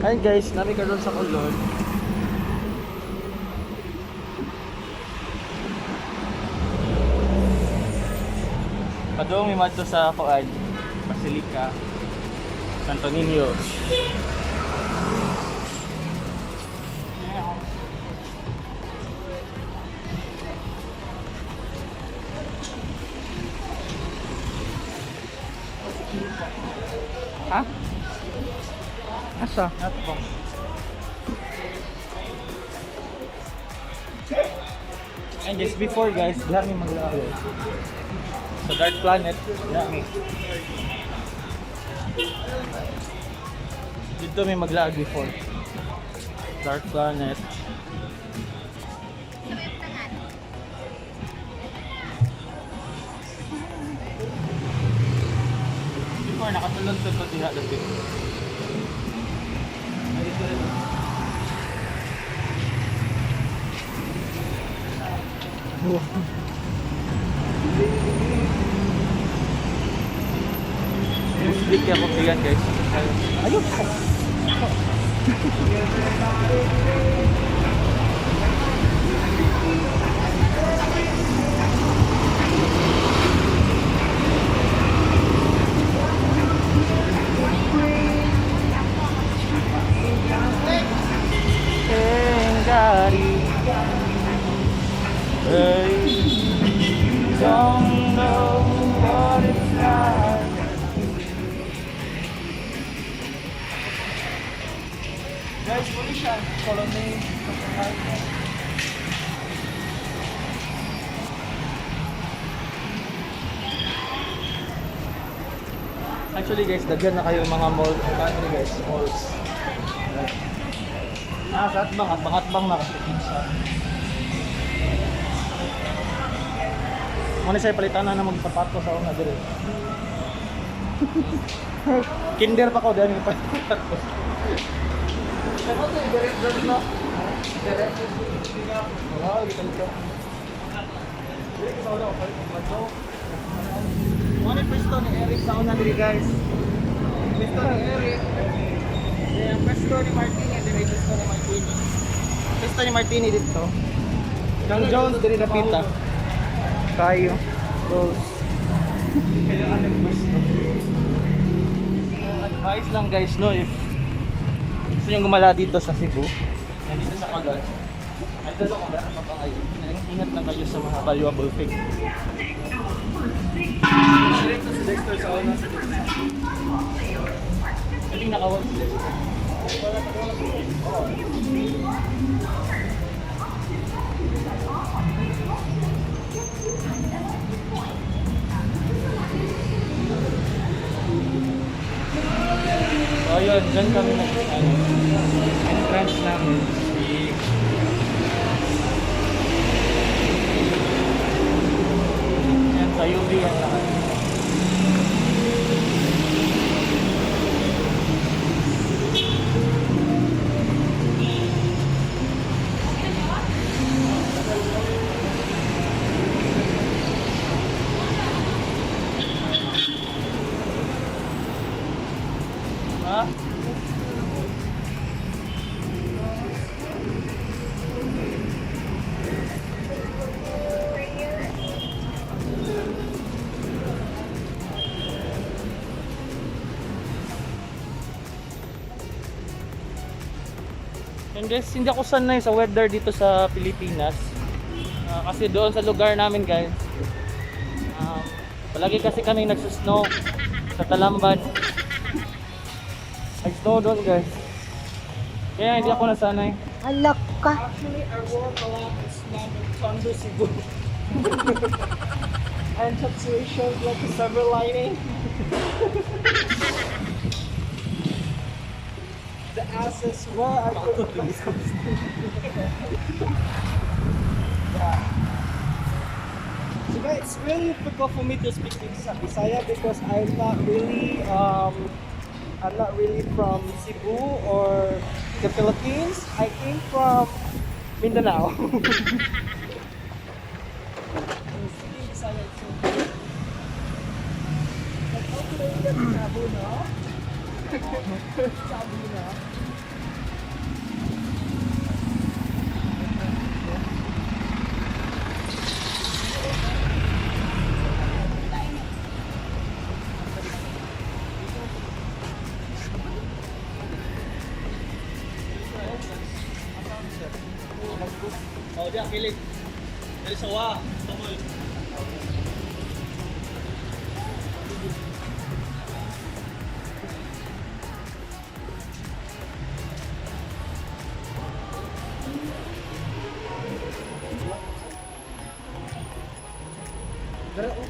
Ayun guys, nami ka doon sa Kulon. Padong may madto sa Kuan, Basilica, Santo Niño. Ha? Asa? Natbong. And just before guys, diyan may maglaro. Sa Dark Planet, diyan. Dito may maglag before. Dark Planet. Before nakatulog to diha dito. Musik ya pilihan guys. Ayo. Don't know what it's like. Guys, muli siya. Follow me. Actually guys, daghan na kayo mga mall. Ano guys, malls. Sa atbang na kasi kinsa. Muna siya palitan na magsapato sa una dire. Kinder pa ko dahil yung pasapato. Pero ito yung direct na. Direct. Wow, gitan ko. Direct sa una, pato. Muna yung pwesto ni Eric sa una dire guys. Pwesto ni Eric. Yung pwesto ni Martini, dire yung pwesto ni Martini. Pwesto ni Martini dito. Kang Jones, dire na pita. Tayo. Rose. Advice lang guys no, if gusto nyo gumala dito sa Cebu, nandito sa Kalon, nandito sa Kalon, ingat lang kayo sa mga valuable things. Direkto si Dexter sa una. I think nakawag si Dexter. So yun, dyan kami entrance namin. Yan, sa UV yan lahat. Ha? And guys, hindi ako sanay sa weather dito sa Pilipinas. Kasi doon sa lugar namin guys, palagi kasi kami nagsusnow sa Talamban. Nag-snow doon guys. Kaya hindi ako nasanay. Alak ka. Actually, I work a lot of snow in Tondo, Cebu. And situations like a silver lining. The asses where I could yeah. So guys, it's really difficult for me to speak in Bisaya because I'm not really from Cebu or the Philippines. I came from Mindanao. Dia kilit. Dari sawah, tungol. Dara oh.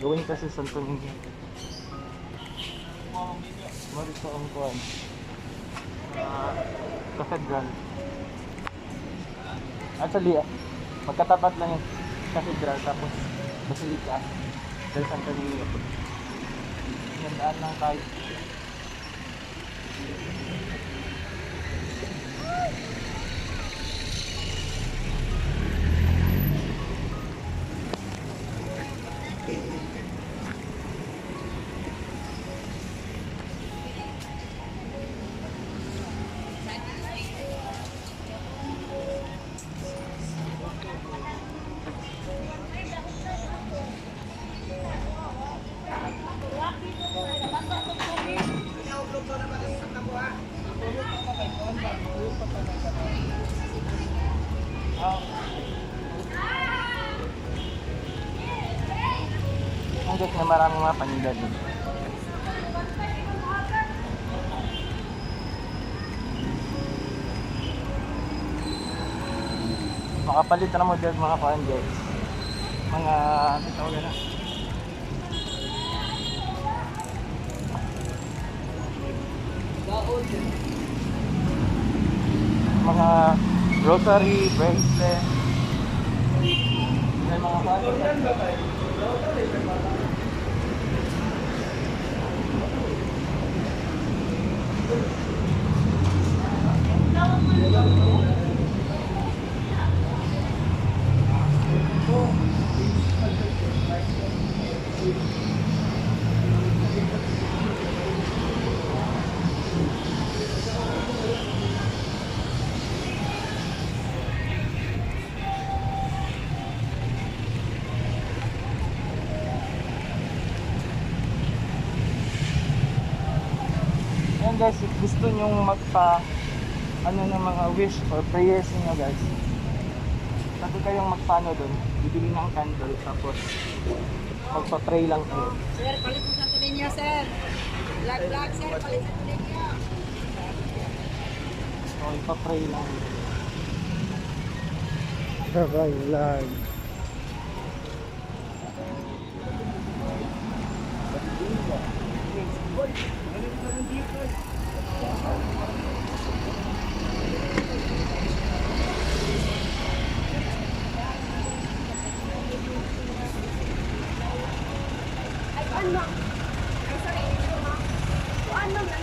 Gawin kasi Santo Niño. Mari sa ang kuwan. Cathedral. Actually, magkatapat lang yung cathedral tapos Basilica del Santo Niño. Nandaan lang tayo. Ang guys na maraming mga paninda din. Makapalit na mo dyan mga kuhan guys. Mga tawag na. Mga grocery, bracelet. May mga kuhan. Yan guys, if gusto nyong magpa ano ng mga wish or prayers niyo guys, pwede kayong magpano doon, bibili ng candle tapos magpa-pray lang kayo. Sir, palit mo sa tulinya, sir. Vlog, sir, palit sa tulinya. So, ipa-pray lang. Bye lang. Ano? Ay, sorry. Ano na?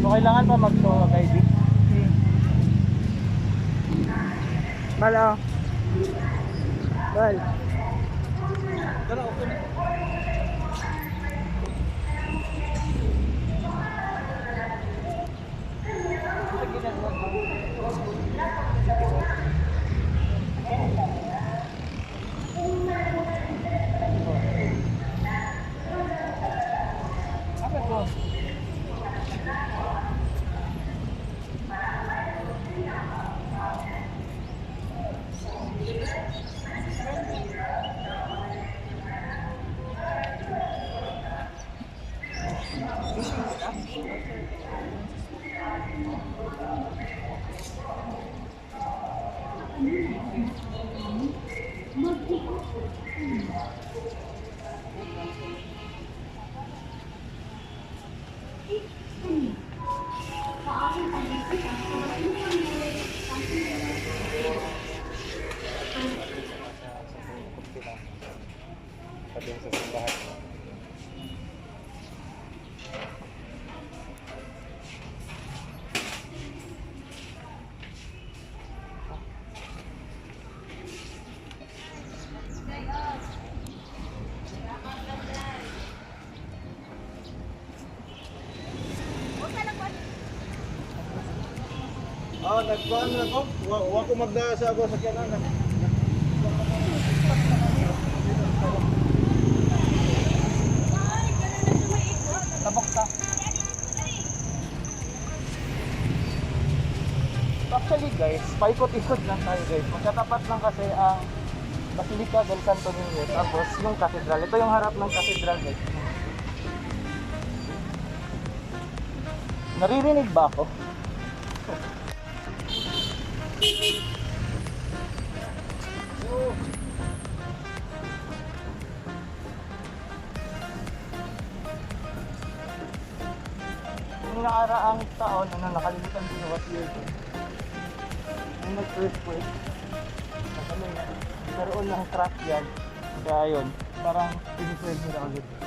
So, kailangan pa mag-show of ID? Bala. Bal. Dala, okay na. Pati yung sa simbahan. Nagkuhan na ko. Wa ko magda sa ako sa kyanan. Tabok ta. Actually guys, paikot-ikot lang tayo guys. Magkatapat lang kasi ang Basilica del Santo Niño tapos yung cathedral. Ito yung harap ng cathedral guys. Naririnig ba ako? Yung nakaraang taon, nakalimutan ko na what year ko. Yung nag-earthquake, nagkaroon ng crack yan. Kaya yun, parang piniserve nila ulit.